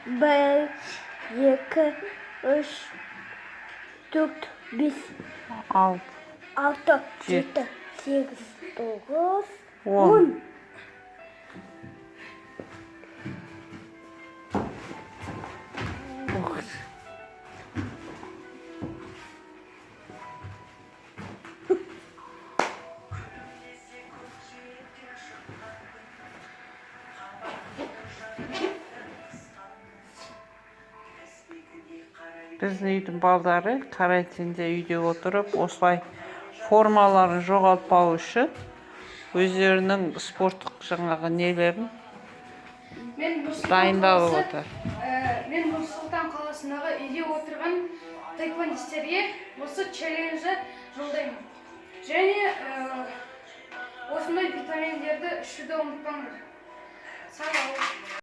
1, 2, 3, 4, 5, 6, 6, 7, 8, 9, 10. Біздің үйдің балдары карантинде үйде отырып, осылай формаларын жоғалтпау үшін өздерінің спорттық жаңағы нелерін дайындалып отыр. Мен Нұр-Сұлтан қаласындағы үйде отырған таэквондисттерге осы челленджді жолдаймын. Және осындай витаминдерді ішуді ұмытпаңдар. Сау болыңыздар.